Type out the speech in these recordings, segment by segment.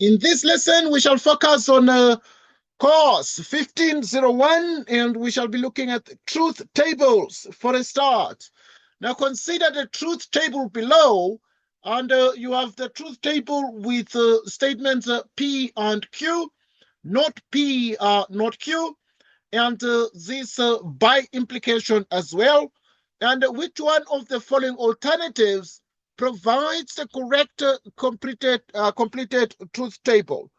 In this lesson, we shall focus on COS1501, and we shall be looking at truth tables for a start. Now consider the truth table below, and you have the truth table with statements P and Q, not P, not Q, and this by implication as well. And which one of the following alternatives provides the correct completed truth table?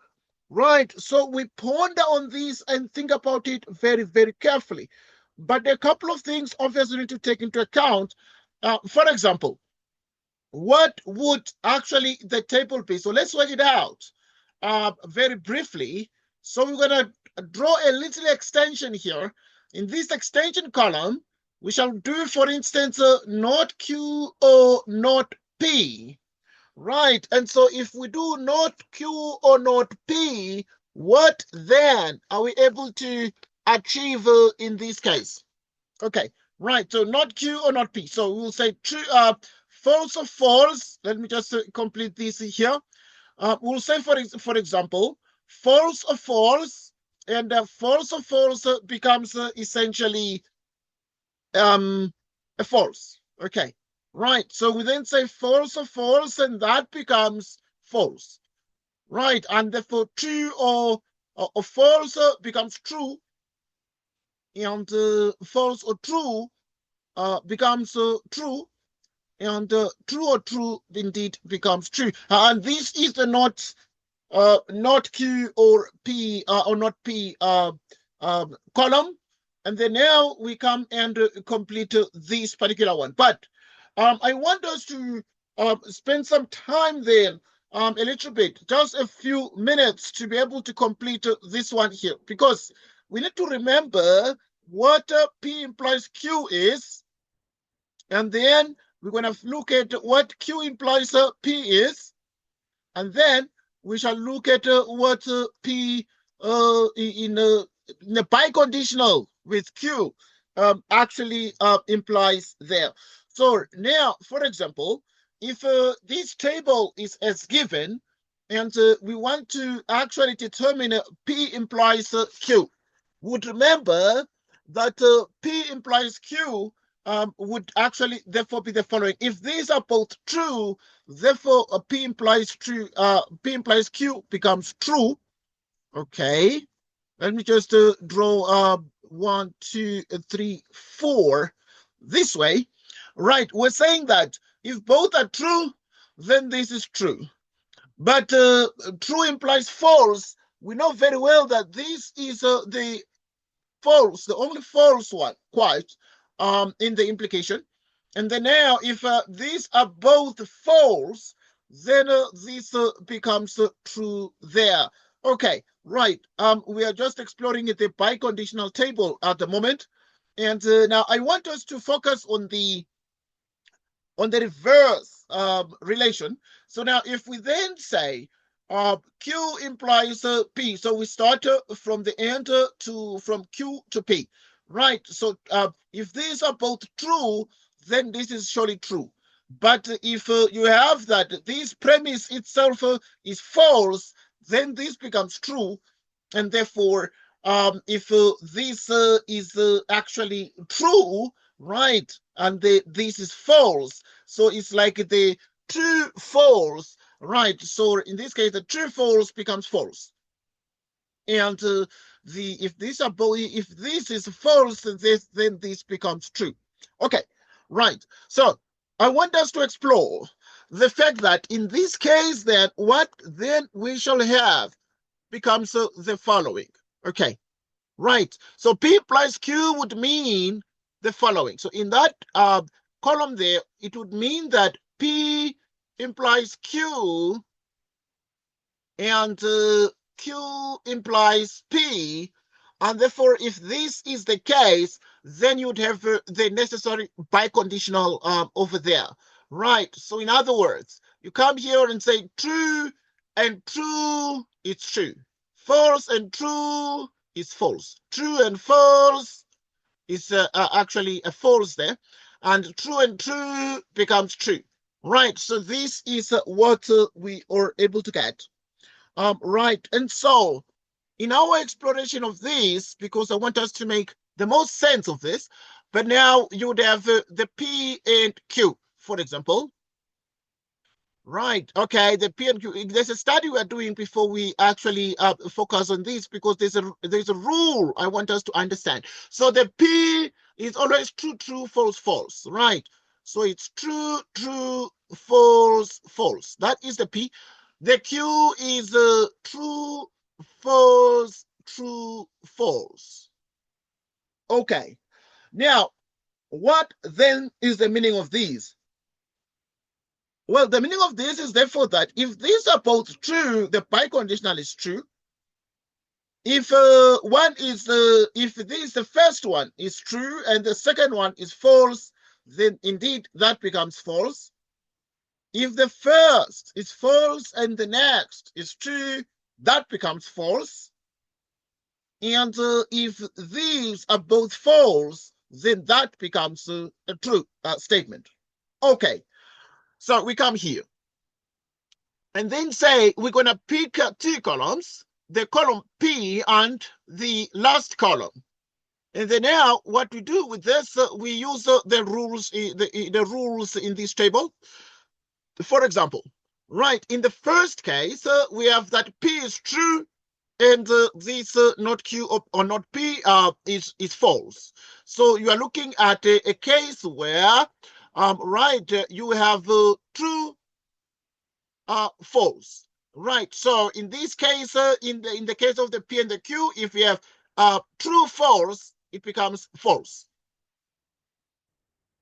Right. So we ponder on this and think about it very, very carefully. But a couple of things obviously need to take into account. For example, what would actually the table be? So let's work it out very briefly. So we're going to draw a little extension here. In this extension column, we shall do, for instance, not Q or not P. Right. And so if we do not Q or not P, what then are we able to achieve in this case? Okay. Right. So not Q or not P. So we'll say true, false or false. Let me just complete this here. We'll say, for example, false or false, and false or false becomes essentially a false. Okay. Right. So we then say false or false, and that becomes false. Right. And therefore true or false becomes true, and false or true becomes true, and true or true indeed becomes true. And this is the not Q or P or not P column. And then now we come and complete this particular one. But I want us to spend some time there, a little bit, just a few minutes to be able to complete this one here, because we need to remember what P implies Q is, and then we're going to look at what Q implies P is, and then we shall look at what P in the biconditional with Q actually implies there. So now, for example, if this table is as given, and we want to actually determine P implies Q, would remember that P implies Q would actually therefore be the following. If these are both true, therefore P implies true. P implies Q becomes true. Okay. Let me just draw 1, 2, 3, 4 this way. Right. We're saying that if both are true, then this is true. But true implies false. We know very well that this is the false, the only false one, quite, in the implication. And then now, if these are both false, then this becomes true there. Okay, right. We are just exploring the biconditional table at the moment. And now I want us to focus on the reverse relation. So now if we then say Q implies P, so we start from the end from Q to P, right? So if these are both true, then this is surely true. But if you have that this premise itself is false, then this becomes true, and therefore if this is actually true, right, and this is false, so it's like the true false, right? So in this case, the true false becomes false, and if this is false, then this becomes true. Okay, right. So I want us to explore the fact that in this case, then what then we shall have becomes the following. Okay, right. So P implies Q would mean the following. So in that column there, it would mean that P implies Q, and Q implies P, and therefore if this is the case, then you'd have the necessary biconditional over there, right? So in other words, you come here and say true and true, it's true. False and true is false. True and false is actually a false there, and true becomes true. Right, so this is what we are able to get. Right. And so in our exploration of this, because I want us to make the most sense of this, but now you would have the P and Q, for example. Right. Okay. The P and Q. There's a study we are doing before we actually focus on this, because there's a rule I want us to understand. So the P is always true, true, false, false. Right. So it's true, true, false, false. That is the P. The Q is true, false, true, false. Okay. Now, what then is the meaning of these? Well, the meaning of this is therefore that if these are both true, the biconditional is true. If if this the first one is true and the second one is false, then indeed that becomes false. If the first is false and the next is true, that becomes false. And if these are both false, then that becomes a true statement. Okay. So we come here and then say we're going to pick two columns, the column P and the last column. And then now what we do with this, we use the rules in this table. For example, right, in the first case, we have that P is true and this not Q or not P is false. So you are looking at a case where right, you have true, false. Right. So in this case, in the case of the P and the Q, if we have true, false, it becomes false.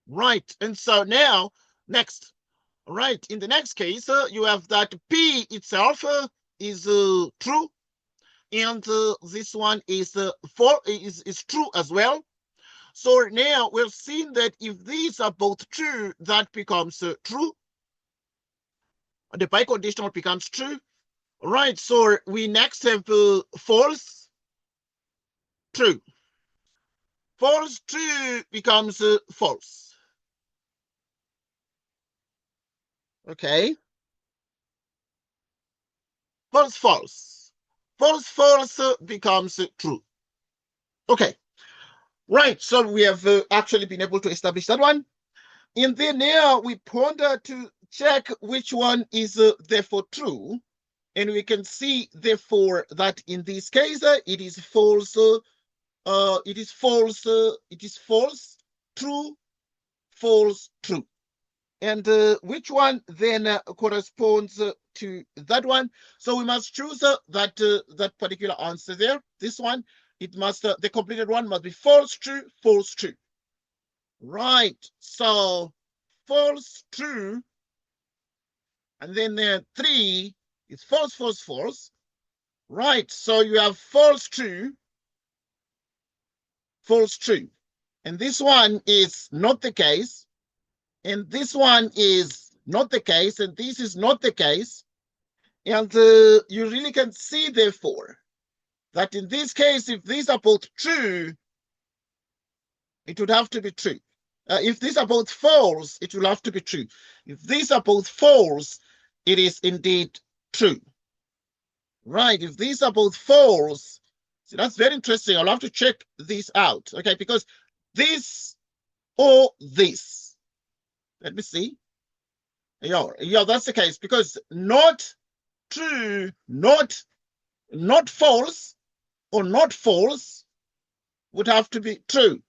Right. And so now, next. Right. In the next case, you have that P itself is true, and this one is is true as well. So now we've seen that if these are both true, that becomes true. The biconditional becomes true. Right, so we next have false, true. False, true becomes false. Okay. False, false. False, false becomes true. Okay. Right, so we have actually been able to establish that one. And then now we ponder to check which one is therefore true. And we can see therefore that in this case it is false, it is false, true, false, true. And which one then corresponds to that one? So we must choose that particular answer there. This one, it must the completed one must be false, true, false, true. Right. So false, true, and then 3 is false, false, false. Right. So you have false, true, false, true, and this one is not the case. And this one is not the case, and this is not the case. And you really can see, therefore, that in this case, if these are both true, it would have to be true. If these are both false, it will have to be true. If these are both false, it is indeed true. Right, if these are both false, so that's very interesting. I'll have to check this out, okay, because this or this. Let me see. Yeah, that's the case, because not true, not false, or not false would have to be true.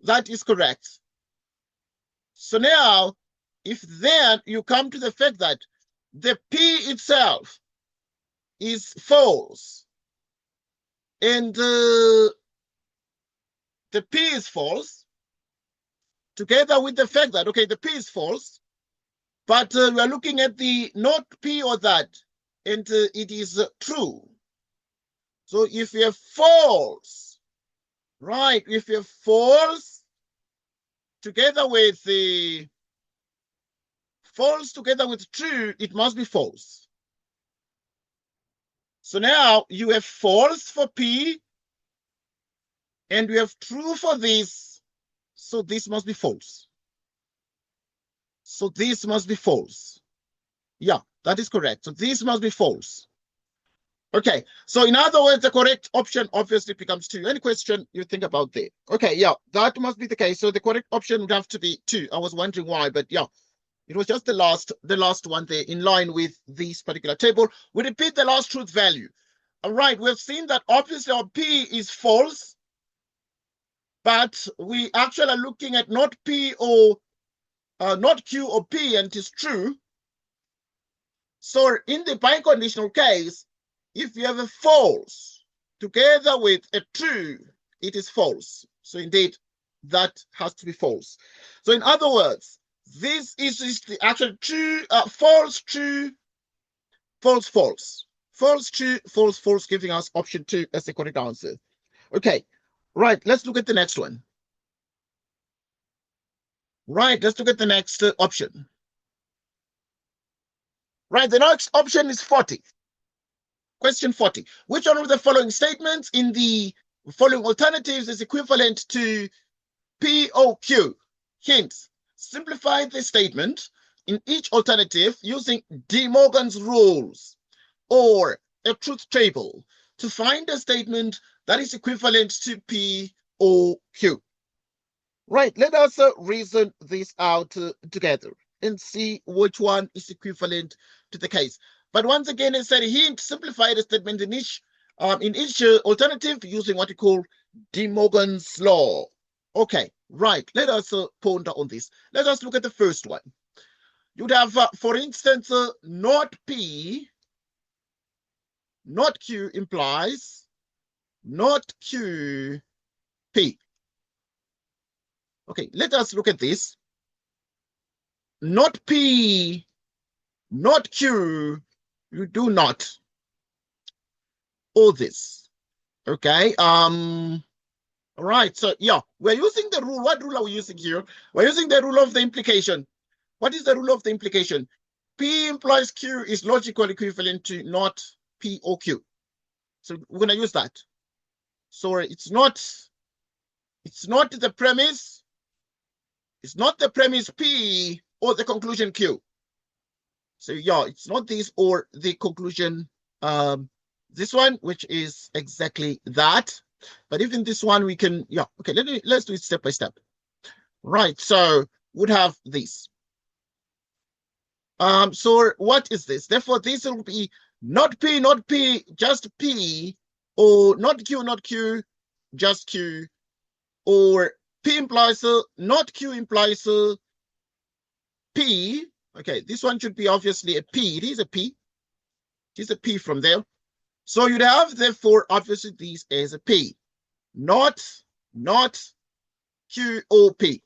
That is correct. So now, if then you come to the fact that the P itself is false, and the P is false, together with the fact that, okay, the P is false, but we are looking at the not P or that, and it is true. So if you have false, right, if you have false together with the false together with true, it must be false. So now you have false for P, and we have true for this. So this must be false. So this must be false. Yeah, that is correct. So this must be false. Okay, so in other words, the correct option obviously becomes 2. Any question you think about there? Okay, yeah, that must be the case. So the correct option would have to be 2. I was wondering why, but yeah, it was just the last one there in line with this particular table. We repeat the last truth value. All right, we've seen that obviously our P is false, but we actually are looking at not P or not Q or P, and it is true. So in the biconditional case, if you have a false together with a true, it is false. So indeed, that has to be false. So in other words, this is the actual true, false, true, false, false. False, true, false, false, giving us option 2 as the correct answer. Okay, right, let's look at the next one. Right, let's look at the next option. Right, the next option is 40. Question 40. Which one of the following statements in the following alternatives is equivalent to POQ? Hint, simplify the statement in each alternative using De Morgan's rules or a truth table to find a statement that is equivalent to POQ. Right, let us reason this out together and see which one is equivalent to the case. But once again, it said hint, simplify the statement in each alternative using what we call De Morgan's law. Okay, right. Let us ponder on this. Let us look at the first one. You'd have, for instance, not P, not Q implies not Q, P. Okay, let us look at this. Not P, not Q, you do not. All this. Okay. All right. So yeah, we're using the rule. What rule are we using here? We're using the rule of the implication. What is the rule of the implication? P implies Q is logical equivalent to not P or Q. So we're gonna use that. So it's not the premise. It's not the premise P or the conclusion Q. So yeah, it's not this or the conclusion, this one, which is exactly that. But even this one, we can, yeah, okay, let's do it step by step. Right, so would have this. So what is this? Therefore, this will be not P, just P, or not Q, just Q, or P implies not Q implies P. Okay, this one should be obviously a P. It is a P. It is a P from there. So you'd have, therefore, obviously, these as a P. Not Q or P.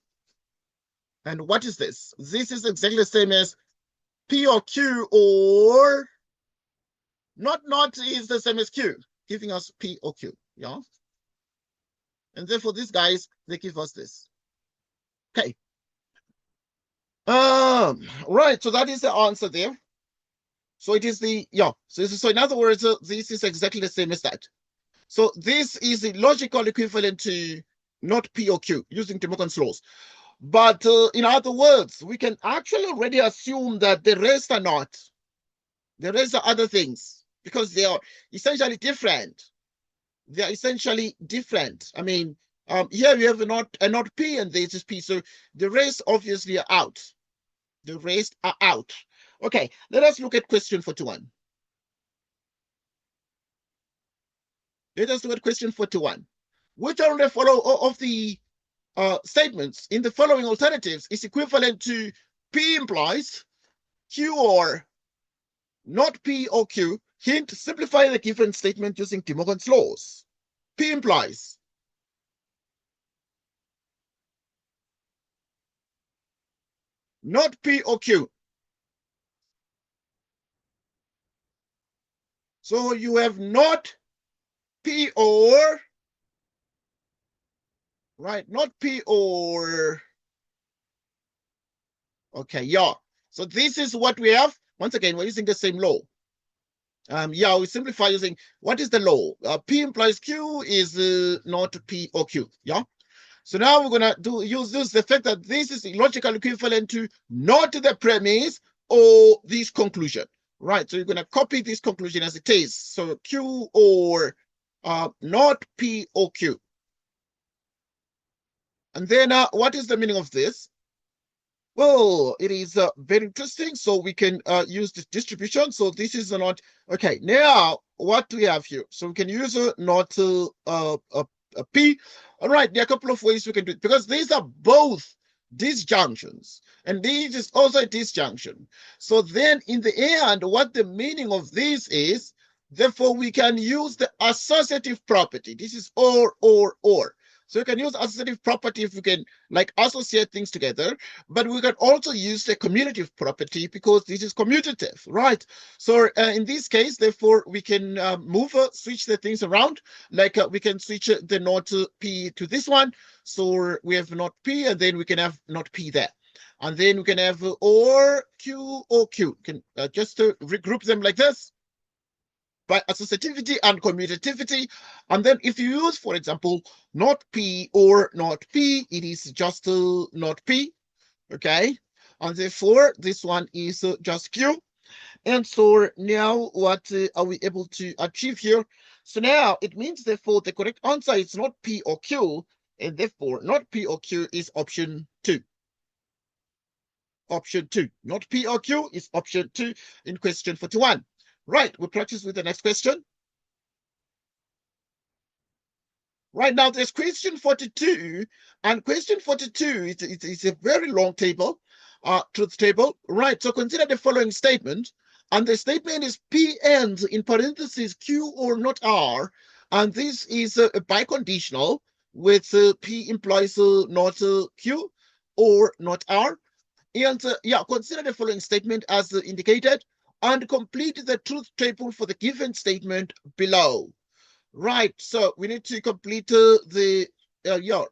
And what is this? This is exactly the same as P or Q, or not is the same as Q, giving us P or Q. Yeah. And therefore, these guys, they give us this. Okay. Right. So that is the answer there. So it is the, yeah. So in other words, this is exactly the same as that. So this is the logical equivalent to not P or Q using De Morgan's laws. But in other words, we can actually already assume that the rest are not. The rest are other things because they are essentially different. They are essentially different. I mean, here we have a not P and this is P. So the rest obviously are out. The rest are out. Okay, let us look at question 41. Let us look at question 41. Which one of the statements in the following alternatives is equivalent to P implies Q or not P or Q? Hint, simplify the given statement using De Morgan's laws. P implies not P or Q. So you have not P or, right, not P or, okay, yeah. So this is what we have. Once again, we're using the same law. Yeah, we simplify using, what is the law? P implies Q is not P or Q, yeah? So now we're gonna use the fact that this is logical equivalent to not the premise or this conclusion. Right, so you're going to copy this conclusion as it is. So Q or not P or Q. And then what is the meaning of this? Well, it is very interesting. So we can use this distribution. So this is not, okay, now what do we have here? So we can use not a P. All right, there are a couple of ways we can do it because these are both disjunctions and this is also a disjunction. So then in the end, what the meaning of this is, therefore we can use the associative property. This is or. So you can use associative property if you can like associate things together, but we can also use the commutative property because this is commutative, right? So in this case, therefore, we can switch the things around. Like we can switch the not P to this one. So we have not P, and then we can have not P there. And then we can have or Q. Can just regroup them like this by associativity and commutativity. And then if you use, for example, not P or not P, it is just not P, okay? And therefore, this one is just Q. And so now what are we able to achieve here? So now it means, therefore, the correct answer is not P or Q, and therefore not P or Q is option 2. Option 2, not P or Q is option 2 in question 41. Right, we'll practice with the next question. Right now, there's question 42, and question 42 is a very long table, truth table. Right, so consider the following statement, and the statement is P ends in parentheses Q or not R, and this is a biconditional with P implies not Q or not R. And yeah, consider the following statement as indicated, and complete the truth table for the given statement below. Right, so we need to complete yeah,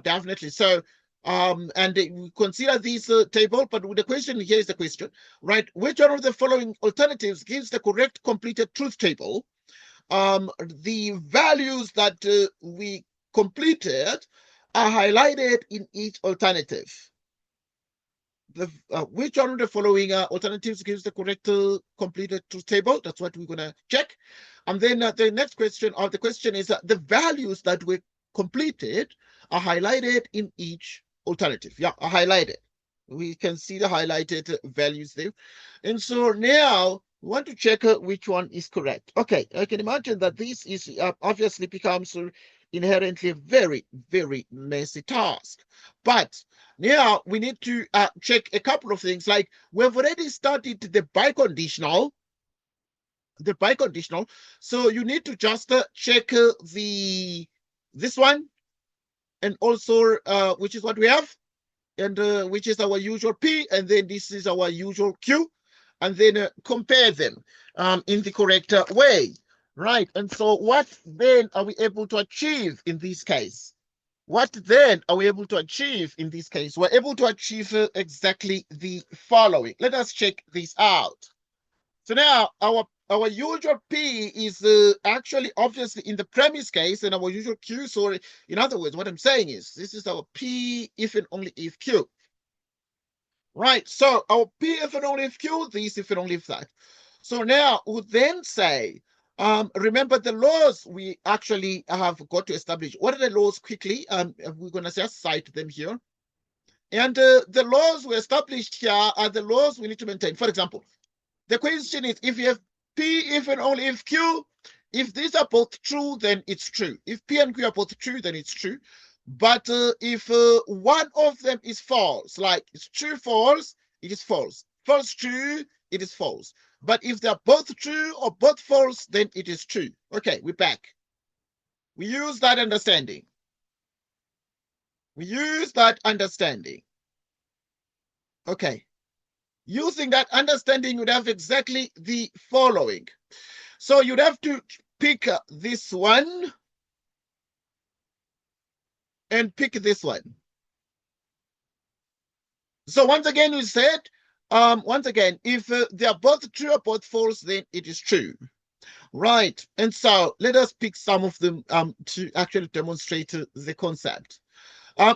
definitely. So and we consider this table, but the question here is the question, right? Which one of the following alternatives gives the correct completed truth table? The values that we completed are highlighted in each alternative. Which one of the following alternatives gives the correct completed truth table? That's what we're going to check. And then the next question, or the question is the values that were completed are highlighted in each alternative. Yeah, are highlighted. We can see the highlighted values there. And so now we want to check which one is correct. Okay, I can imagine that this is obviously becomes inherently a very, very messy task. But now we need to check a couple of things. Like we've already studied the biconditional. So you need to just check this one, and also which is what we have, and which is our usual P, and then this is our usual Q, and then compare them in the correct way, right? And so what then are we able to achieve in this case? What then are we able to achieve in this case? We're able to achieve exactly the following. Let us check this out. So now our usual P is actually obviously in the premise case, and our usual Q. So in other words, what I'm saying is this is our P if and only if Q. Right, so our P if and only if Q, this if and only if that. So now we then say, remember the laws we actually have got to establish. What are the laws quickly? We're going to just cite them here. And the laws we established here are the laws we need to maintain. For example, the question is if you have P if and only if Q, if these are both true, then it's true. If P and Q are both true, then it's true. But if one of them is false, like it's true, false, it is false. False, true, it is false. But if they're both true or both false, then it is true. Okay, we're back. We use that understanding. Okay. Using that understanding, you'd have exactly the following. So you'd have to pick this one and pick this one. So once again, we said, if they are both true or both false, then it is true. Right. And so let us pick some of them to actually demonstrate the concept.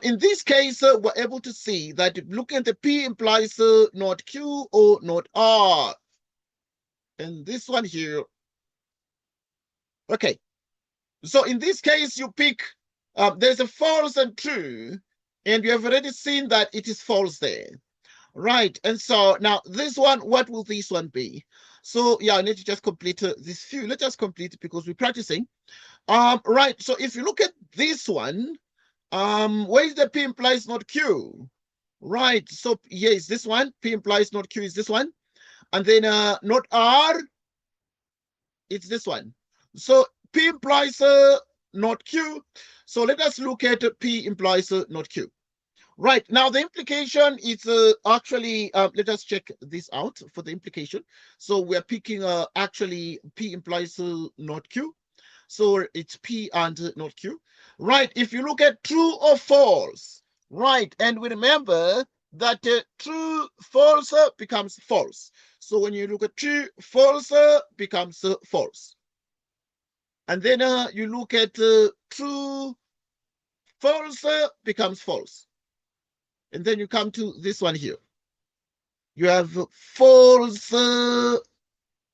In this case, we're able to see that looking at the P implies not Q or not R. and this one here. Okay, so in this case, you pick, there's a false and true, and you have already seen that it is false there. Right, and so now this one, what will this one be? So yeah, I need to just complete this few. Let's just complete it because we're practicing. Right, so if you look at this one, where is the P implies not Q? Right, so yes, this one, P implies not Q is this one. And then not R, it's this one. So P implies not Q. So let us look at P implies not Q. Right, now the implication is actually, let us check this out for the implication. So we're picking actually P implies not Q. So it's P and not Q. Right, if you look at true or false, right, and we remember that true, false becomes false. So when you look at true, false becomes false. And then you look at true, false becomes false. And then you come to this one here. You have false,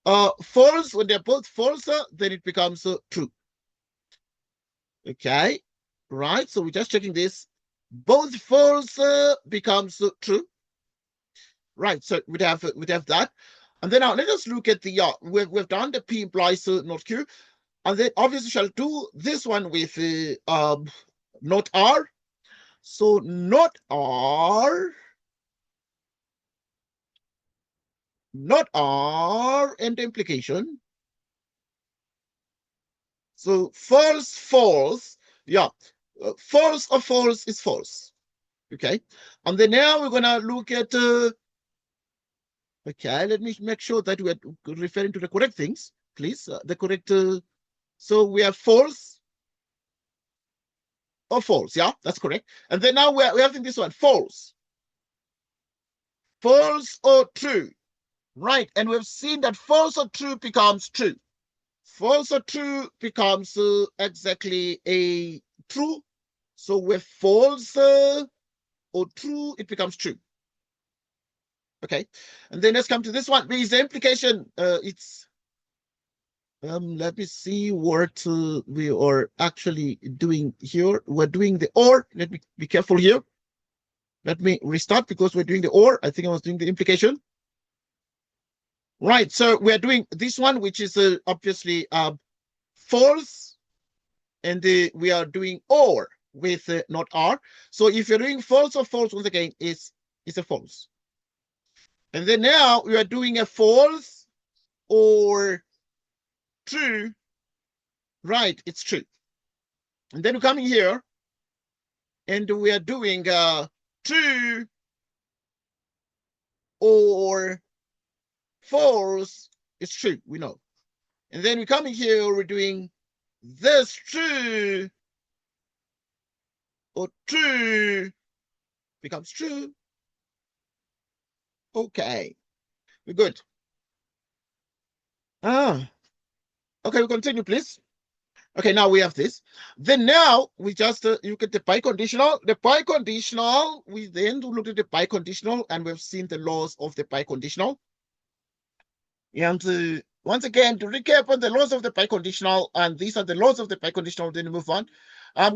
false. When they're both false, then it becomes true. Okay, right. So we're just checking this. Both false becomes true. Right. So we'd have that. And then now let us look at the we've done the P implies not Q, and then obviously shall do this one with not R. So not R, and the implication. So false, false, yeah, false or false is false. Okay, and then now we're gonna look at. Okay, let me make sure that we're referring to the correct things, please. The correct. So we have false or false. Yeah, that's correct. And then now we're having this one false, false or true. Right, and we've seen that false or true becomes true. False or true becomes exactly a true. So with false or true, it becomes true. Okay, and then let's come to this one. Is the implication? It's let me see what we are actually doing here. We're doing the or. Let me be careful here. Let me restart because we're doing the or. I think I was doing the implication. Right, so we're doing this one, which is obviously false, and we are doing or with not R. So if you're doing false or false, once again, it's a false. And then now we are doing a false or true. Right, it's true. And then we're coming here, and we are doing true or false is true, we know. And then we come in here, we're doing this true or true becomes true. Okay, we're good. Okay, we continue, please. Okay, now we have this. Then now we just look at the biconditional. The biconditional, we then look at the biconditional, and we've seen the laws of the biconditional. And once again, to recap on the laws of the biconditional, and these are the laws of the biconditional, then we move on.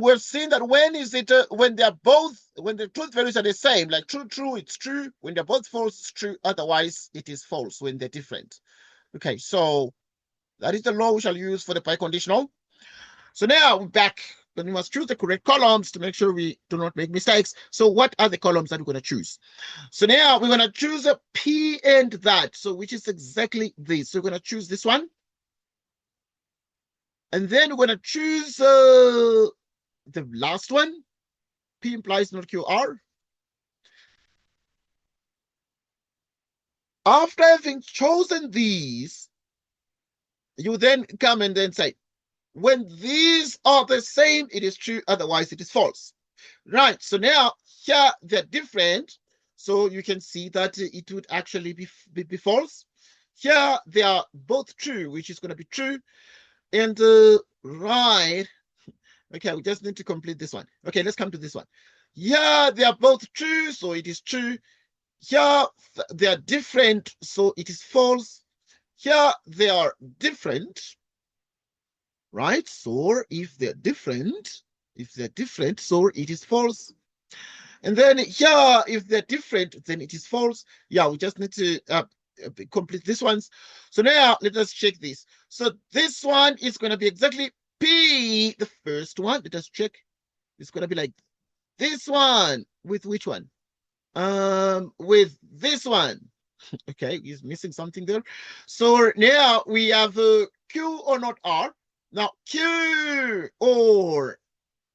We've seen that when they're both, when the truth values are the same, like true, true, it's true. When they're both false, it's true. Otherwise, it is false when they're different. Okay, so that is the law we shall use for the biconditional. So now we're back, but we must choose the correct columns to make sure we do not make mistakes. So what are the columns that we're going to choose? So now we're going to choose a P and that, so which is exactly this. So we're going to choose this one. And then we're going to choose the last one. P implies not QR. After having chosen these, you then come and then say, when these are the same, it is true, otherwise it is false. Right, so now here they're different, so you can see that it would actually be false. Here they are both true, which is going to be true. And right, okay, we just need to complete this one. Okay, let's come to this one. Here they are both true, so it is true. Here they are different, so it is false. here they are different, right? So if they're different, so it is false. And then here, if they're different, then it is false. Yeah, we just need to complete these ones. So now let us check this. So this one is going to be exactly P, the first one. Let us check. It's going to be like this one. With which one? With this one. Okay, he's missing something there. So now we have Q or not R. Now Q or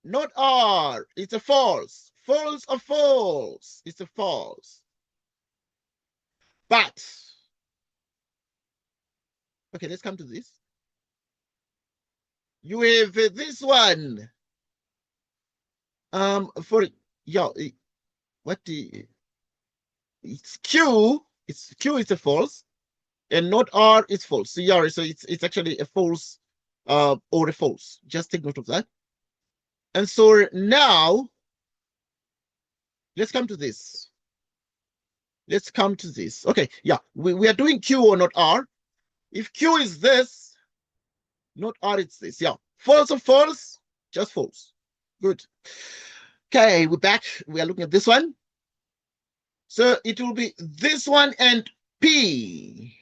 not R. It's a false. False or false? It's a false. But okay, let's come to this. You have this one. For yeah, what the it's Q. It's Q is a false, and not R is false. So yeah, so it's actually a false, or a false. Just take note of that. And so now let's come to this. Let's come to this. Okay, yeah, we are doing Q or not R. If Q is this, not R, it's this. Yeah, false or false? Just false. Good. Okay, we're back. We are looking at this one. So it will be this one and P.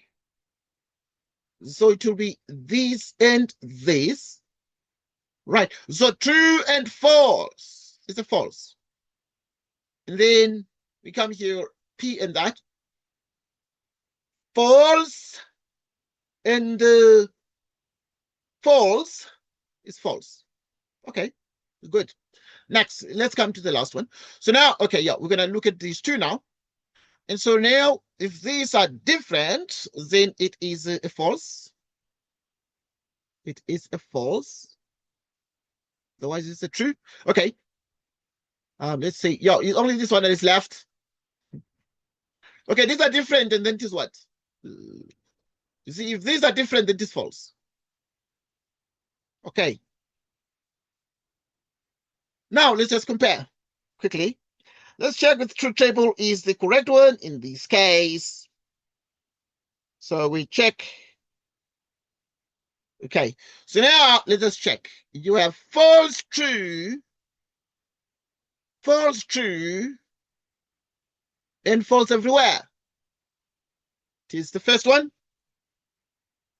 So it will be this and this. Right. So true and false. It's a false. And then we come here, P and that. False and false is false. Okay, good. Next, let's come to the last one. So now, okay, yeah, we're going to look at these two now. And so now, if these are different, then it is a false. It is a false. Otherwise, it's a true. Okay. Let's see. Yeah, it's only this one that is left. Okay, these are different, and then it is what? You see, if these are different, then it is false. Okay. Now, let's just compare quickly. Let's check if truth table is the correct one in this case. So we check. Okay, so now let us check. You have false, true, and false everywhere. It is the first one,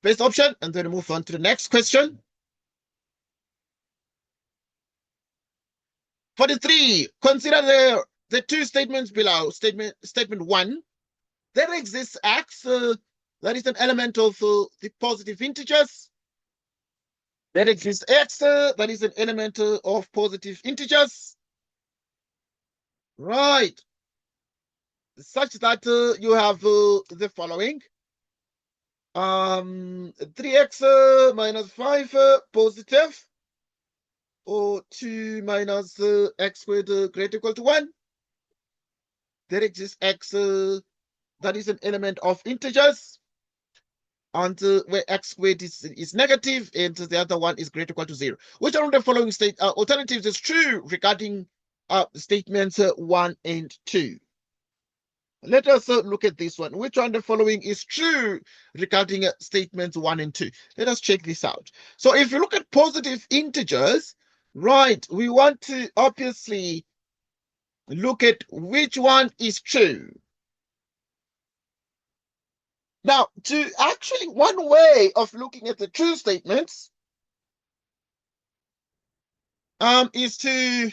first option, and then move on to the next question. 43. Consider the two statements below. Statement one. There exists X that is an element of the positive integers. There exists X that is an element of positive integers. Right. Such that you have the following. 3x minus 5 positive, or 2 minus x squared greater equal to 1. There exists X that is an element of integers, and where x squared is negative and the other one is greater equal to 0. Which one of the following alternatives is true regarding statements 1 and 2? Let us look at this one. Which one of the following is true regarding statements 1 and 2? Let us check this out. So if you look at positive integers, right, we want to obviously look at which one is true. Now, one way of looking at the true statements is to,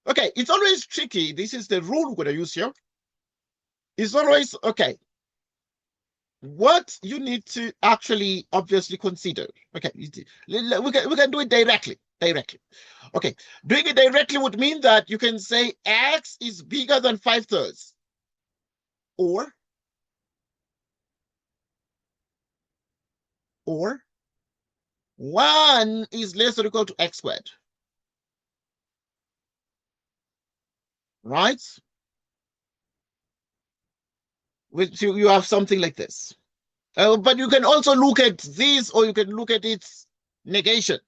okay, it's always tricky. This is the rule we're going to use here. It's always, okay, what you need to actually obviously consider. Okay, we can do it directly. Okay, doing it directly would mean that you can say X is bigger than 5/3, or 1 is less or equal to x squared. Right? Which you have something like this. But you can also look at this, or you can look at its negation.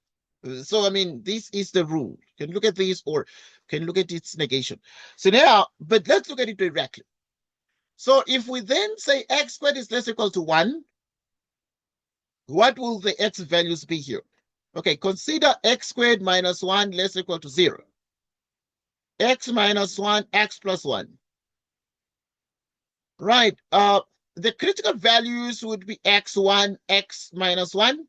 So, I mean, this is the rule. You can look at this, or you can look at its negation. So now, but let's look at it directly. So if we then say x squared is less or equal to 1, what will the x values be here? Okay, consider x squared minus 1 less or equal to 0. X minus 1, x plus 1. Right. The critical values would be x1, x minus 1.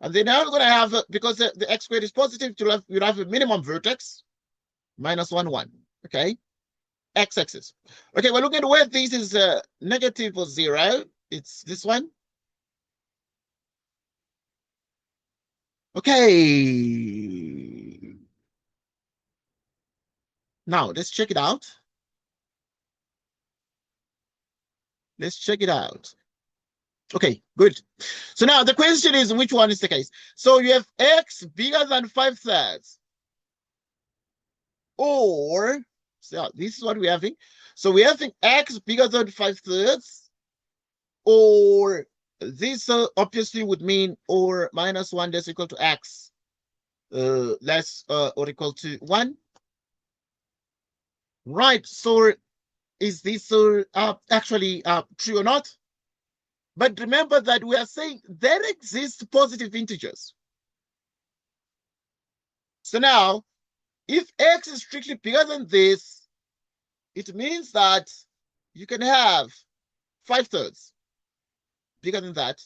And then now we're going to have, because the x squared is positive, you'll have a minimum vertex, minus 1, 1. Okay. X-axis. Okay, we're looking at where this is negative or 0. It's this one. Okay. Now, let's check it out. Let's check it out. Okay, good. So now the question is, which one is the case? So you have x bigger than 5/3. Or, so this is what we're having. So we're having x bigger than 5/3. Or this obviously would mean or minus 1 less equal to x less or equal to 1. Right, so is this actually true or not? But remember that we are saying there exist positive integers. So now, if x is strictly bigger than this, it means that you can have 5/3 bigger than that.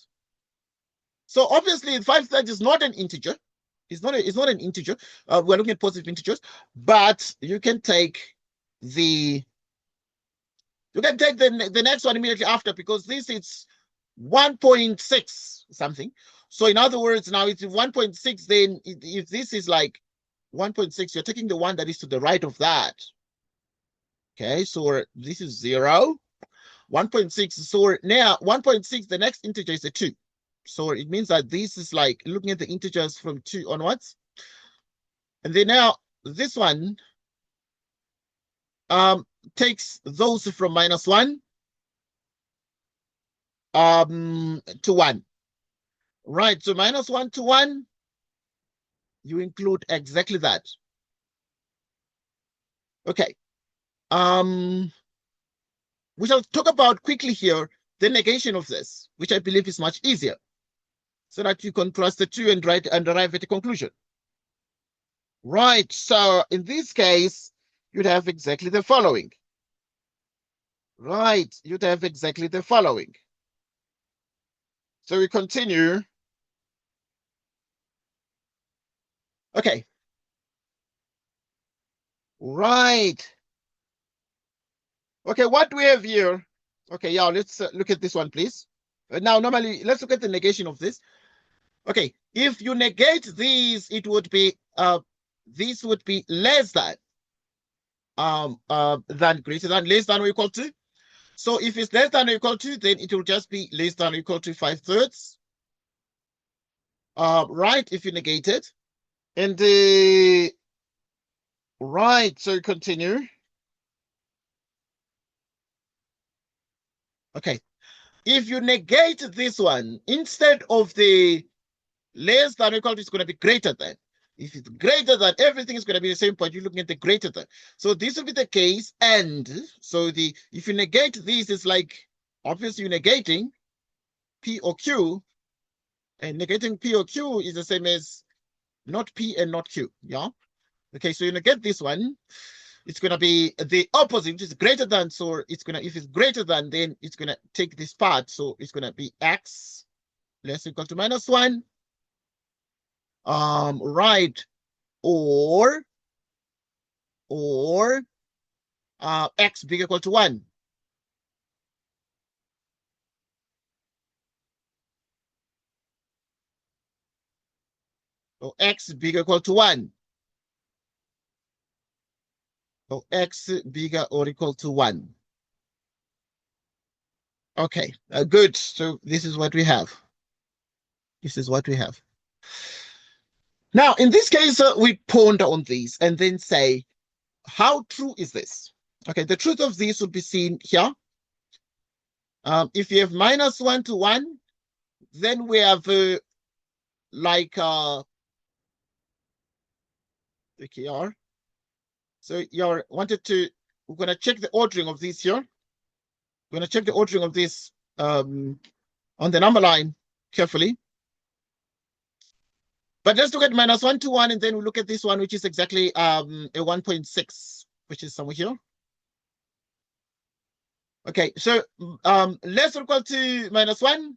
So obviously 5/3 is not an integer. It's not an integer. We're looking at positive integers, but you can take the next one immediately after, because this is 1.6 something. So in other words, now it's 1.6, then if this is like 1.6, you're taking the one that is to the right of that. Okay, so this is 0. 1.6, so now 1.6, the next integer is a 2. So it means that this is like looking at the integers from 2 onwards. And then now this one takes those from minus 1 to 1. Right, so minus 1 to 1, you include exactly that. Okay. We shall talk about quickly here the negation of this, which I believe is much easier, so that you contrast the two and arrive at a conclusion. Right, so in this case, you'd have exactly the following. Right, you'd have exactly the following. So we continue. Okay. Right. Okay, what do we have here? Okay, yeah, let's look at this one, please. Now, normally, let's look at the negation of this. Okay, if you negate these, it would be this would be less than greater than, less than or equal to. So if it's less than or equal to, then it will just be less than or equal to 5/3. Right, if you negate it. And right, so continue. Okay, if you negate this one, instead of the less than or equal to, it's going to be greater than. If it's greater than, everything is going to be the same point. You're looking at the greater than. So this will be the case. And so if you negate this, it's like, obviously you're negating P or Q. And negating P or Q is the same as not P and not Q. Yeah. Okay, so you negate this one. It's going to be the opposite, which is greater than. So it's going to, if it's greater than, then it's going to take this part. So it's going to be x less or equal to minus 1. Right, or x bigger equal to 1. Or x bigger equal to 1. Or x bigger or equal to 1. Okay, good. So this is what we have. This is what we have. Now, in this case, we ponder on these and then say, how true is this? Okay, the truth of this will be seen here. If you have minus 1 to 1, then we have like here. So you're wanted to, we're going to check the ordering of these here. We're going to check the ordering of this on the number line carefully. But let's look at -1 to 1, and then we'll look at this one, which is exactly a 1.6, which is somewhere here. Okay, so less or equal to -1,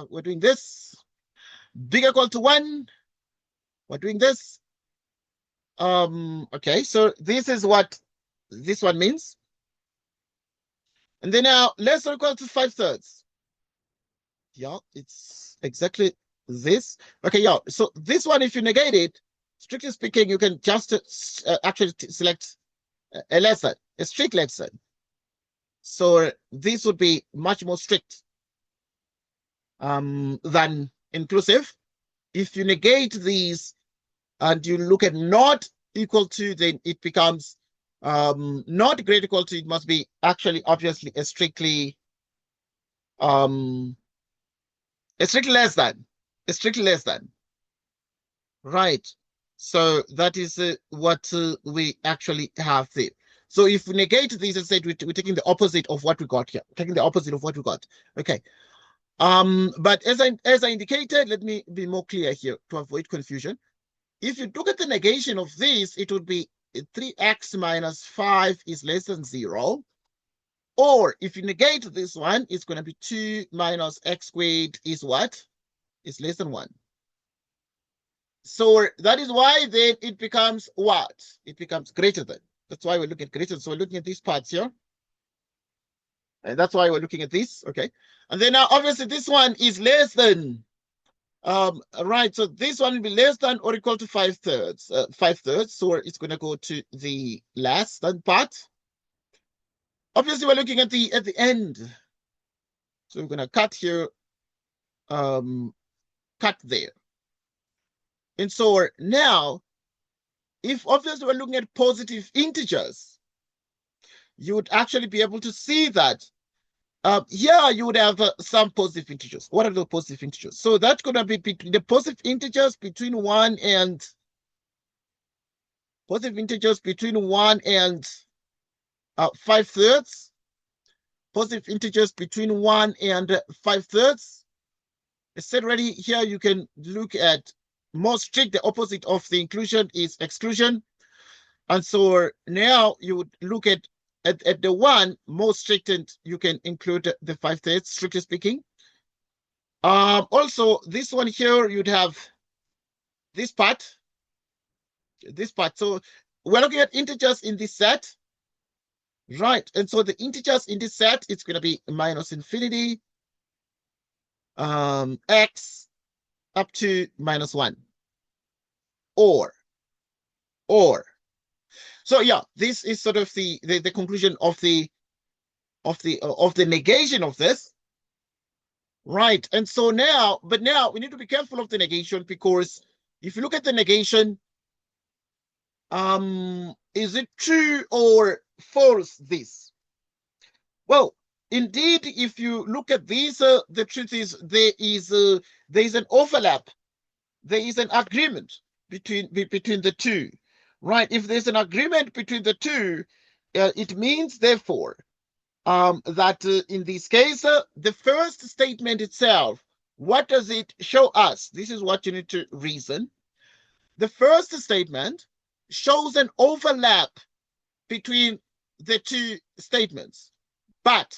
we're doing this. Bigger equal to 1, we're doing this. Okay, so this is what this one means. And then now less or equal to 5/3. Yeah, it's exactly this. Okay, yeah, so this one, if you negate it, strictly speaking, you can just actually select a lesson, a strict lesson. So this would be much more strict than inclusive. If you negate these and you look at not equal to, then it becomes not greater equal to, it must be actually obviously a strictly less than, right? So that is what we actually have there. So if we negate these and said we're taking the opposite of what we got here, okay. But as I indicated, let me be more clear here to avoid confusion. If you look at the negation of this, it would be 3x minus 5 is less than 0. Or if you negate this one, it's going to be 2 minus x squared is what? Is less than 1. So that is why then it becomes what? It becomes greater than. That's why we're looking at greater than. So we're looking at these parts here. And that's why we're looking at this, okay? And then now, obviously, this one is less than. Right, so this one will be less than or equal to 5/3. 5/3, so it's going to go to the less than part. Obviously, we're looking at the end. So we're going to cut here, cut there. And so now, if obviously we're looking at positive integers, you would actually be able to see that here you would have some positive integers. What are the positive integers? So that's going to be between the positive integers between 1 and 5/3. Positive integers between 1 and 5/3. I said already here you can look at more strict. The opposite of the inclusion is exclusion. And so now you would look at the one more strict, and you can include the 5/3, strictly speaking. Also, this one here, you'd have this part. So we're looking at integers in this set, right? And so the integers in this set, it's going to be -infinity, x up to -1, or. So yeah, this is sort of the conclusion of the negation of this, right? And so now, but now we need to be careful of the negation, because if you look at the negation, is it true or false? This, well, indeed, if you look at these, the truth is there is an overlap, there is an agreement between the two. Right, if there's an agreement between the two, it means, therefore, that in this case, the first statement itself, what does it show us? This is what you need to reason. The first statement shows an overlap between the two statements. But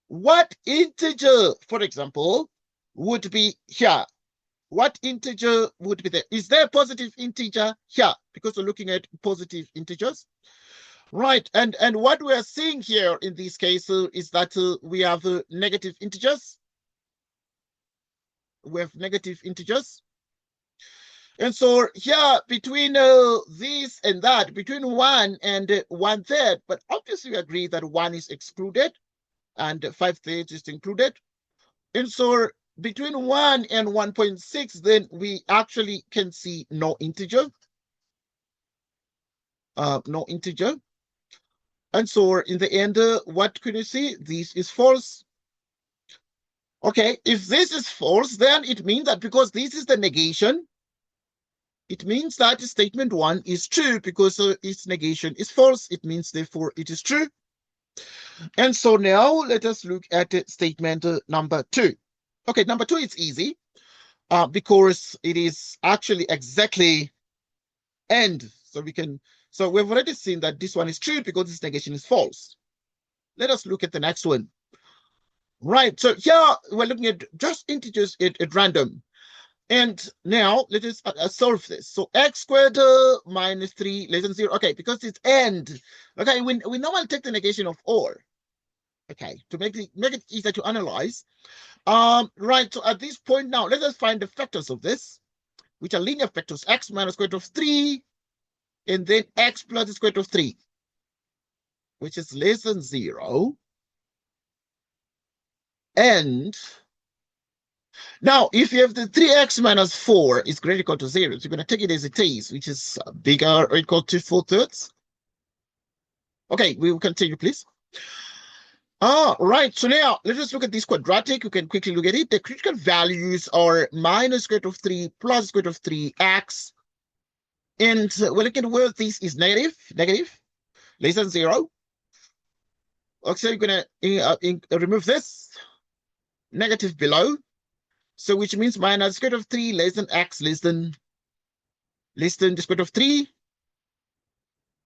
what integer, for example, would be here? What integer would be there? Is there a positive integer here? Because we're looking at positive integers, right? And what we are seeing here in this case is that we have negative integers. We have negative integers. And so here, between this and that, between 1 and 1/3, but obviously we agree that 1 is excluded and 5/3 is included. And so between 1 and 1.6, then we actually can see no integer. No integer. And so in the end, what can you see? This is false. Okay, if this is false, then it means that because this is the negation, it means that statement 1 is true, because its negation is false. It means, therefore, it is true. And so now let us look at statement number 2. Okay, number 2 is easy. because it is actually exactly and. So we've already seen that this one is true because this negation is false. Let us look at the next one. Right, so here we're looking at just integers at random. And now let us solve this. So x squared minus 3 less than 0. Okay, because it's and. Okay, we normally take the negation of or. Okay, to make it easier to analyze. Right, so at this point now, let us find the factors of this, which are linear factors, x minus square root of 3, and then x plus the square root of 3, which is less than 0. And now, if you have the 3x minus 4 is greater or equal to 0, so you're going to take it as it is, which is bigger or equal to 4/3. Okay, we will continue, please. Right. So now let us look at this quadratic. We can quickly look at it. The critical values are minus square root of 3 plus square root of 3x. And we're looking at where this is negative, less than 0. Okay, you're going to remove this negative below. So which means minus square root of 3 less than x less than the square root of 3.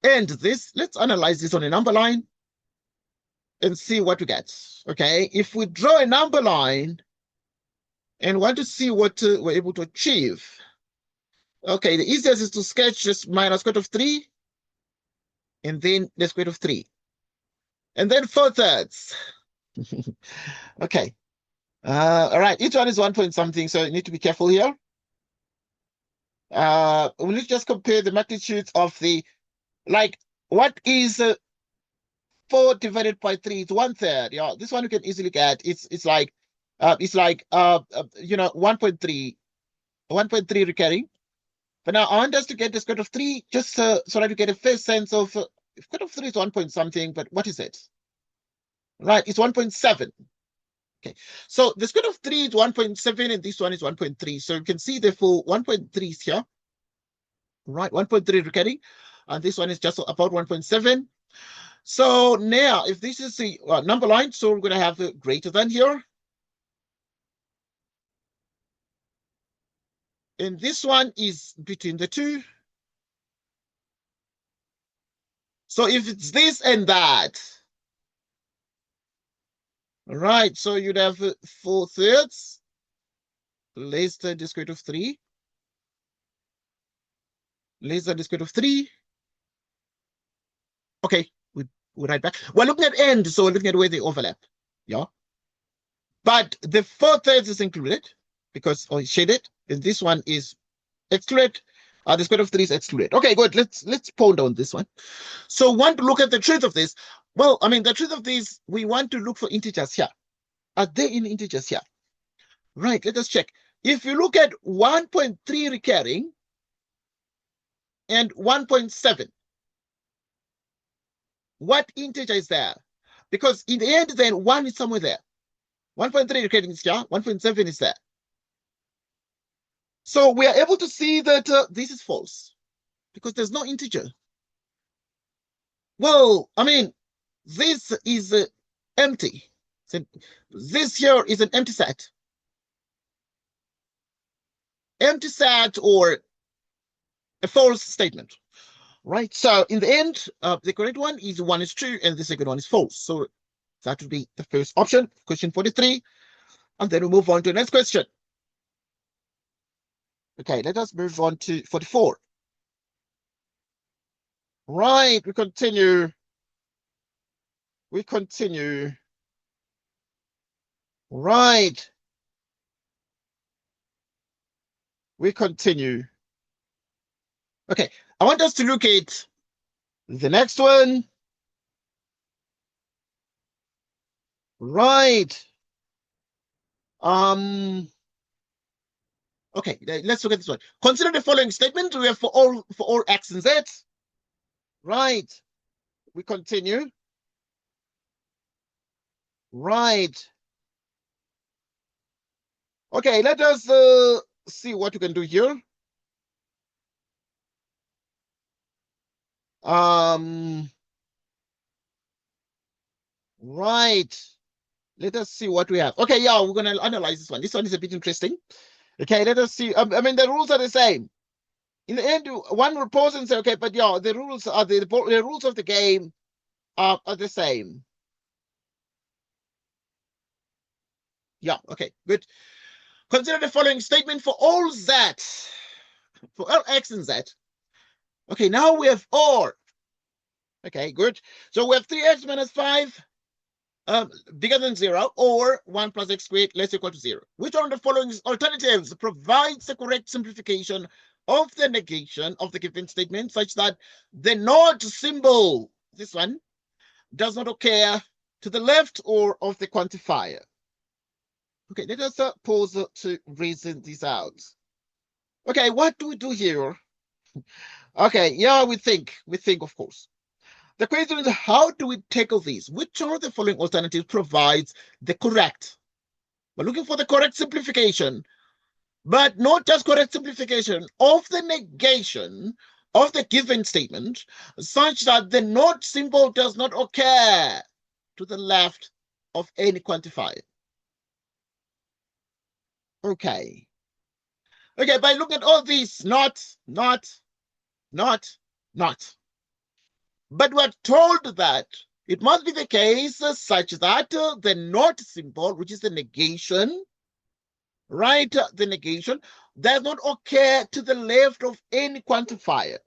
And this, let's analyze this on a number line and see what we get. Okay, if we draw a number line and want to see what we're able to achieve. Okay, the easiest is to sketch just minus square root of 3 and then the square root of 3. And then 4/3. Okay. All right, each one is 1 point something, so you need to be careful here. We need to just compare the magnitudes of the, like, what is 4 divided by 3? It's 1/3. Yeah, this one you can easily get. It's like 1.3 recurring. But now I want us to get the square root of 3 just so that you get a first sense of square root of 3 is 1 point something, but what is it? Right, it's 1.7. Okay, so the square root of 3 is 1.7 and this one is 1.3. So you can see therefore 1.3 is here. Right, 1.3 recurring, and this one is just about 1.7. So now if this is the number line, so we're going to have a greater than here. And this one is between the two. So if it's this and that, right, so you'd have 4/3 less than the square root of 3, less than the square root of 3. Okay, we're right back. We're looking at end, so we're looking at where they overlap. Yeah. But the 4/3 is included because shaded, and this one is excluded. The square root of 3 is excluded. Okay, good. Let's ponder on this one. So want to look at the truth of this. Well, I mean, the truth of this, we want to look for integers here. Are they in integers here? Right, let us check. If you look at 1.3 recurring and 1.7, what integer is there? Because in the end, then 1 is somewhere there. 1.3 recurring is here, 1.7 is there. So we are able to see that this is false because there's no integer. Well, I mean, this is empty. So this here is an empty set. Empty set or a false statement, right? So in the end, the correct one is 1 is true and the second one is false. So that would be the first option, question 43. And then we move on to the next question. Okay, let us move on to 44. Right, we continue. Right. We continue. Okay, I want us to look at the next one. Right. Okay, let's look at this one. Consider the following statement. We have for all x and z. Right. We continue. Right. Okay, let us see what we can do here. Right. Let us see what we have. Okay, yeah, we're going to analyze this one. This one is a bit interesting. Okay, let us see. I mean, the rules are the same. In the end, one will pause and say, okay, but yeah, the rules are the rules of the game are the same. Yeah, okay, good. Consider the following statement for all z, for all x and z. Okay, now we have OR. Okay, good. So we have 3x minus 5 bigger than 0, or 1 plus x squared less equal to 0. Which one of the following alternatives provides the correct simplification of the negation of the given statement such that the not symbol, this one, does not occur to the left or of the quantifier? Okay, let us pause to reason this out. Okay, what do we do here? Okay, yeah, we think, of course. The question is, how do we tackle these? Which of the following alternatives provides the correct? We're looking for the correct simplification, but not just correct simplification of the negation of the given statement, such that the not symbol does not occur to the left of any quantifier. Okay. Okay, by looking at all these, not. But we're told that it must be the case such that the not symbol, which is the negation, right? The negation does not occur to the left of any quantifier.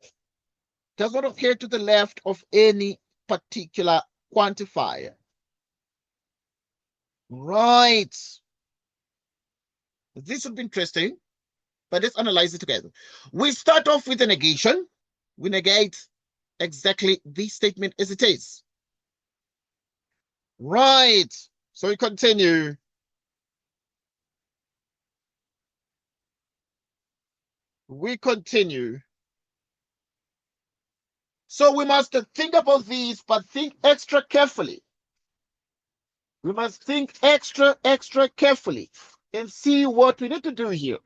Does not occur to the left of any particular quantifier. Right. This would be interesting, but let's analyze it together. We start off with the negation. We negate exactly this statement as it is. Right. So we continue. So we must think about these, but think extra carefully. We must think extra carefully and see what we need to do here.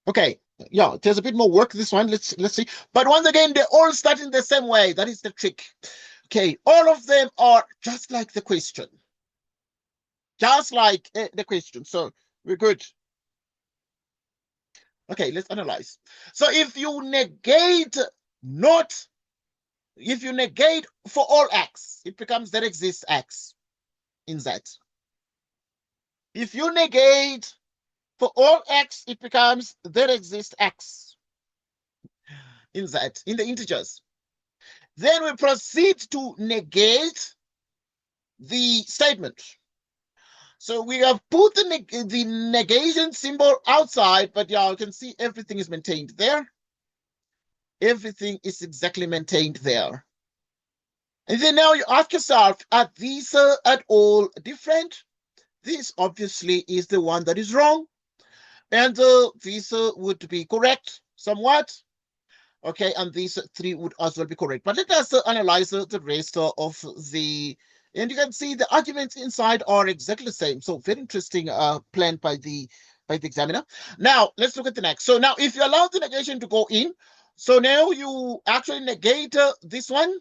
Okay, yeah, there's a bit more work this one. Let's see. But once again, they all start in the same way. That is the trick. Okay, all of them are just like the question. Just like the question. So we're good. Okay, let's analyze. So if you negate for all x, it becomes there exists x in Z. If you negate for all x, it becomes there exists x in Z, in the integers. Then we proceed to negate the statement. So we have put the negation symbol outside, but yeah, you can see everything is maintained there. Everything is exactly maintained there. And then now you ask yourself, are these at all different? This obviously is the one that is wrong. And this would be correct somewhat. Okay, and these three would as well be correct. But let us analyze the rest of the... And you can see the arguments inside are exactly the same. So very interesting plan by the examiner. Now, let's look at the next. So now, if you allow the negation to go in, so now you actually negate this one,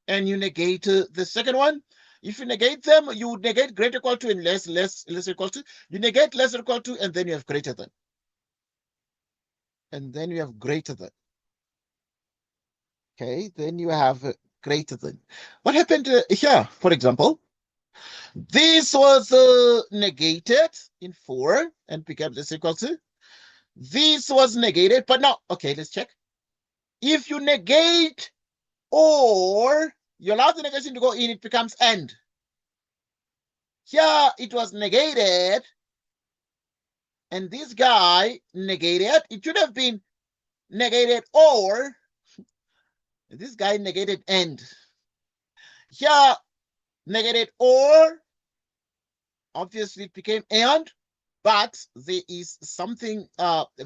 and you negate the second one. If you negate them, you negate greater equal to and less equal to. You negate less equal to, and then you have greater than. And then you have greater than. Okay, then you have greater than. What happened here, for example? This was negated in 4 and became less equal to. This was negated, but now, okay, let's check. If you negate or you allow the negation to go in, it becomes and. Here it was negated, and this guy negated. It should have been negated or. This guy negated and. Here, negated or. Obviously, it became and, but there is something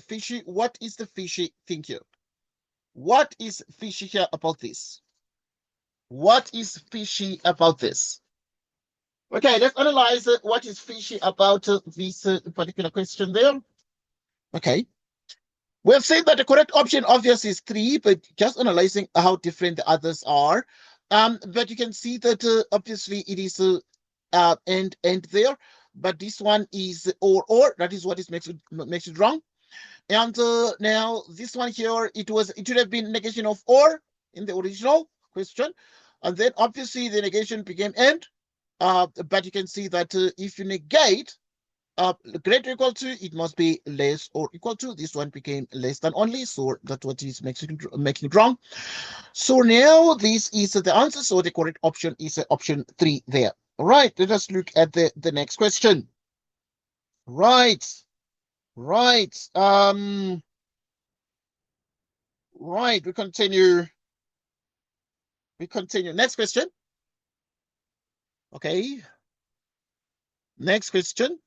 fishy. What is the fishy thing here? What is fishy here about this? What is fishy about this? Okay, let's analyze what is fishy about this particular question there. Okay. We have said that the correct option obviously is 3, but just analyzing how different the others are. But you can see that obviously it is and there. but this one is or. That is what makes it wrong. And now this one here, it should have been negation of or in the original question, and then obviously the negation became and. But you can see that if you negate greater or equal to, it must be less or equal to. This one became less than only, so that's what is making it wrong. So now this is the answer. So the correct option is option 3 there. All right, let us look at the next question. Right. Right, we continue. Next question. Okay. Next question.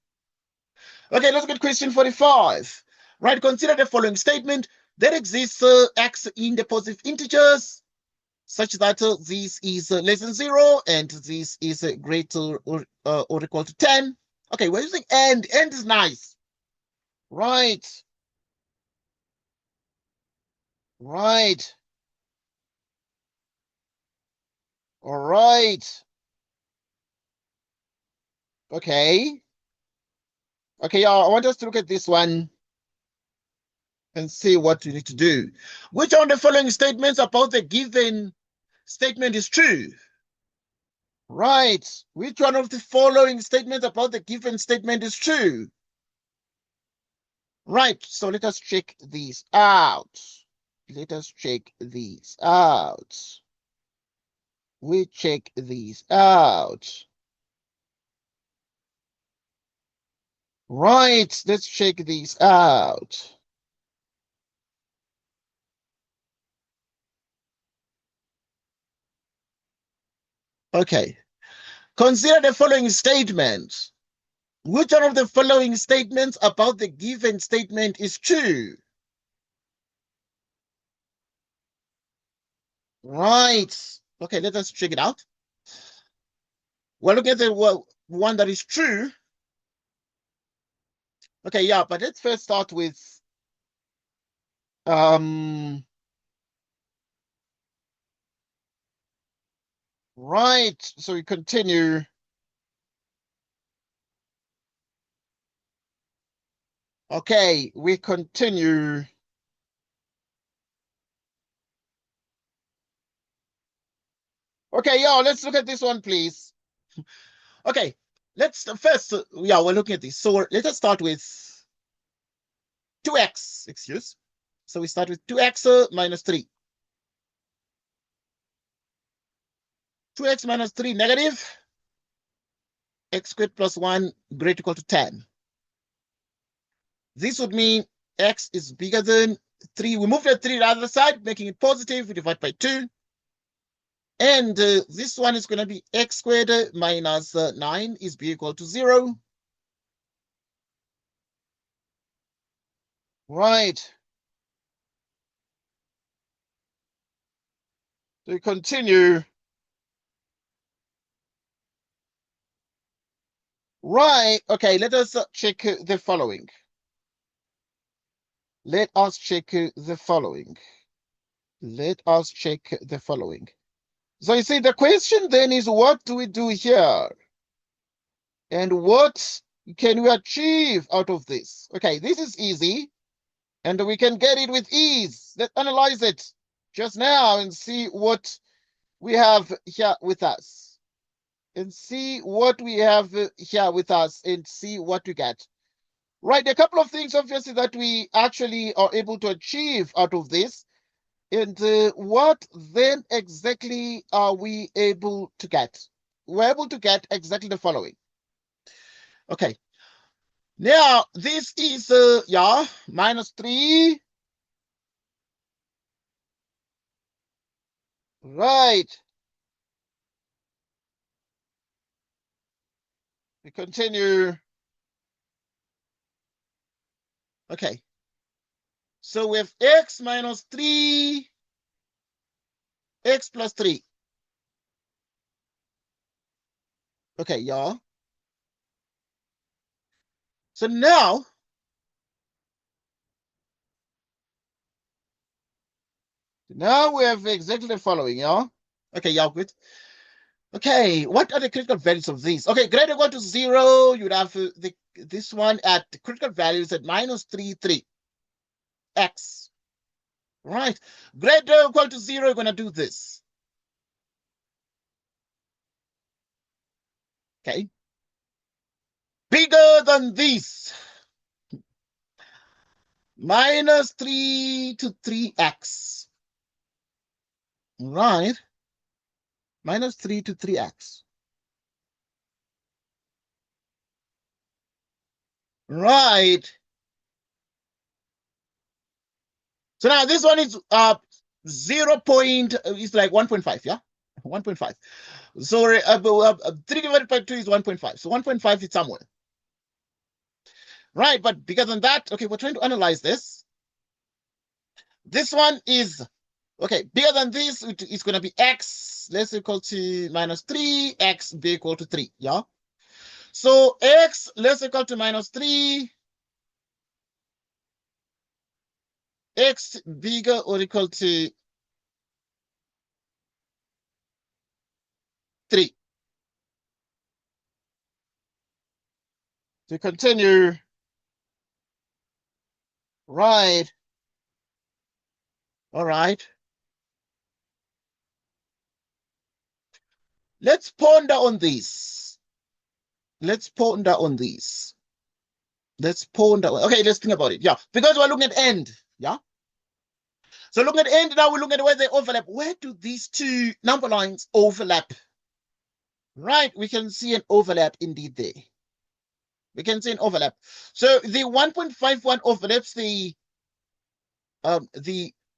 Okay, let's get question 45. Right, consider the following statement. There exists x in the positive integers such that this is less than 0 and this is greater or equal to 10. Okay, we're using and. And is nice. Right. Right. All right. Okay. Okay, I want us to look at this one and see what we need to do. Which of the following statements about the given statement is true? Right. Which one of the following statements about the given statement is true? Right. So let us check these out. Let us check these out. We check these out. Right. Let's check these out. Okay. Consider the following statements. Which one of the following statements about the given statement is true? Right. Okay, let us check it out. We're looking at the one that is true. Okay, yeah, but let's first start with right. So we continue. Okay, we continue. Okay, yeah, let's look at this one, please. Okay, let's first, yeah, we're looking at this. So let us start with 2x, excuse. So we start with 2x minus 3. 2x minus 3 negative. X squared plus 1 greater equal to 10. This would mean x is bigger than 3. We move the 3 to the other side, making it positive. We divide by 2. And this one is going to be x squared minus 9 is b equal to 0. Right. So we continue. Right. Okay, let us check the following. Let us check the following. Let us check the following. So you see, the question then is, what do we do here? And what can we achieve out of this? Okay, this is easy, and we can get it with ease. Let's analyze it just now and see what we have here with us. And see what we have here with us and see what we get. Right, a couple of things, obviously, that we actually are able to achieve out of this. And what then exactly are we able to get? We're able to get exactly the following. Okay. Now, this is, yeah, minus 3. Right. We continue. Okay. So we have x minus 3, x plus 3. Okay, yeah. So now we have exactly the following, yeah? Okay, yeah, good. Okay, what are the critical values of these? Okay, greater or equal to 0, you'd have this one at critical values at -3, 3, x. Right. Greater or equal to 0, you're going to do this. Okay. Bigger than this. -3 to 3x. Right. -3 to 3x. Right. So now this one is 0 point, it's like 1.5, yeah? 1.5. So 3 divided by 2 is 1.5. So 1.5 is somewhere. Right, but bigger than that, okay, we're trying to analyze this. This one is, okay, bigger than this, it's going to be x less equal to -3, x be equal to 3, yeah? So x less equal to -3, x bigger or equal to 3. To continue, right, all right. Let's ponder on this. Let's ponder on this. Let's ponder. Okay, let's think about it. Yeah, because we're looking at end. Yeah. So looking at end now, we're looking at where they overlap. Where do these two number lines overlap? Right, we can see an overlap indeed there. We can see an overlap. So the 1.51 overlaps the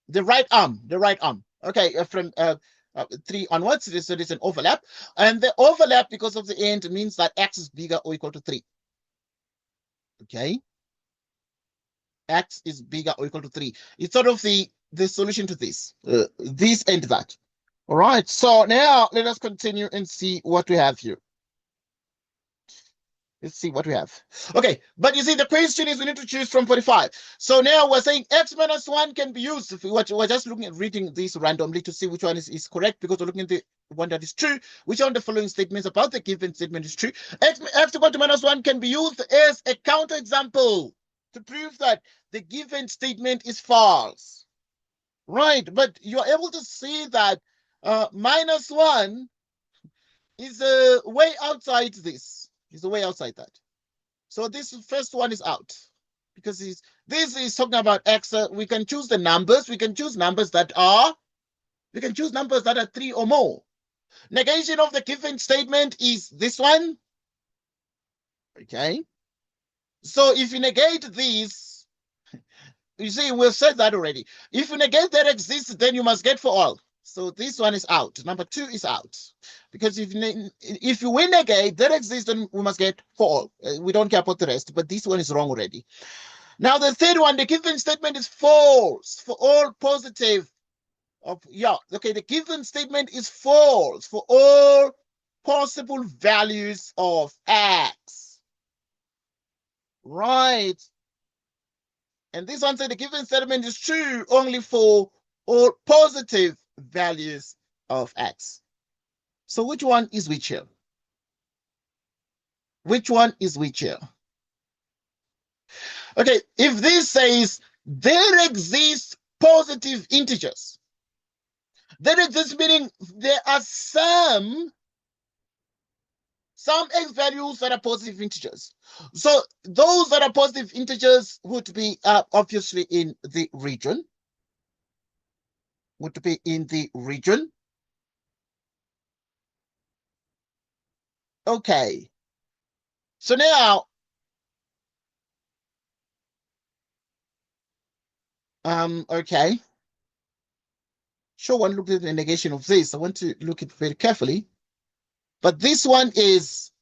right arm, the right arm. Okay, from 3 onwards, so there's an overlap, and the overlap because of the end means that x is bigger or equal to 3. Okay, x is bigger or equal to 3. It's sort of the solution to this and that. All right, so now let us continue and see what we have here. Let's see what we have. Okay, but you see, the question is we need to choose from 45. So now we're saying x minus 1 can be used. If we're just looking at reading this randomly to see which one is correct, because we're looking at the one that is true. Which one of the following statements about the given statement is true? X equal to -1 can be used as a counterexample to prove that the given statement is false. Right, but you're able to see that -1 is way outside this. Is the way outside that. So this first one is out because this is talking about x. We can choose the numbers. We can choose numbers that are 3 or more. Negation of the given statement is this one. Okay. So if you negate these, you see, we've said that already. If you negate that exists, then you must get for all. So this one is out. Number 2 is out. Because if you win negate that exists, then we must get for all. We don't care about the rest, but this one is wrong already. Now the third one, the given statement is false for all positive. The given statement is false for all possible values of x. Right. And this one said the given statement is true only for all positive values of x. So which one is which here? Which one is which here? Okay, if this says there exist positive integers, then this meaning there are some x values that are positive integers. So those that are positive integers would be obviously in the region. Would be in the region. Okay. So now, okay. Sure, one looked at the negation of this. I want to look at it very carefully. But this one is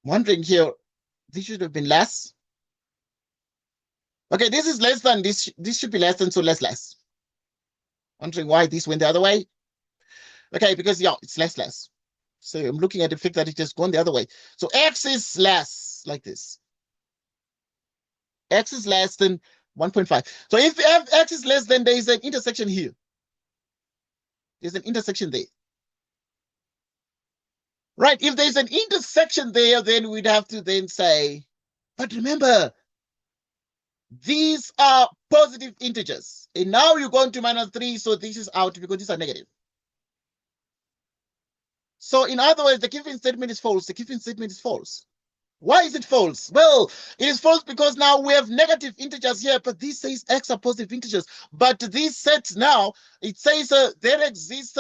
wondering here, this should have been less. Okay, this is less than this. This should be less than, so less. Wondering why this went the other way. Okay, because it's less. So I'm looking at the fact that it has gone the other way. So x is less, like this. X is less than 1.5. So if x is less, then there is an intersection here. There's an intersection there. Right? If there's an intersection there, then we'd have to then say, but remember, these are positive integers. And now you're going to minus 3, so this is out because these are negative. So in other words, the given statement is false. The given statement is false. Why is it false? Well, it is false because now we have negative integers here, but this says x are positive integers. But this set now, it says there exists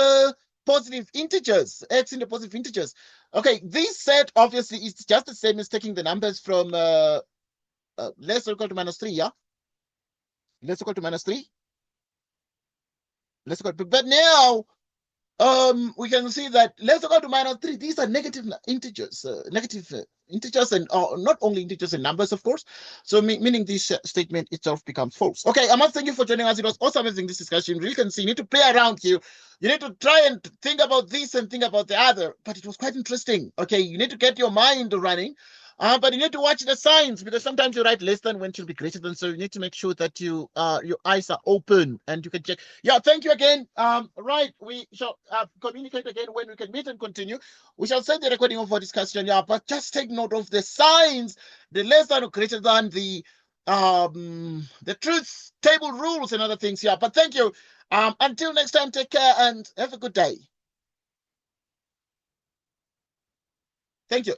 positive integers, x in the positive integers. Okay, this set obviously is just the same as taking the numbers from less or equal to minus 3, yeah? Less or equal to minus 3. Less or equal to, but now we can see that less or equal to minus 3, these are negative integers, integers, and not only integers and numbers, of course. So meaning this statement itself becomes false. Okay, I must thank you for joining us. It was awesome having this discussion. You really can see, you need to play around here. You need to try and think about this and think about the other, but it was quite interesting. Okay, you need to get your mind running. But you need to watch the signs, because sometimes you write less than when it should be greater than. So you need to make sure that your eyes are open and you can check. Yeah, thank you again. Right, we shall communicate again when we can meet and continue. We shall send the recording of our discussion. Yeah, but just take note of the signs, the less than or greater than, the truth table rules and other things. Yeah, but thank you. Until next time, take care and have a good day. Thank you.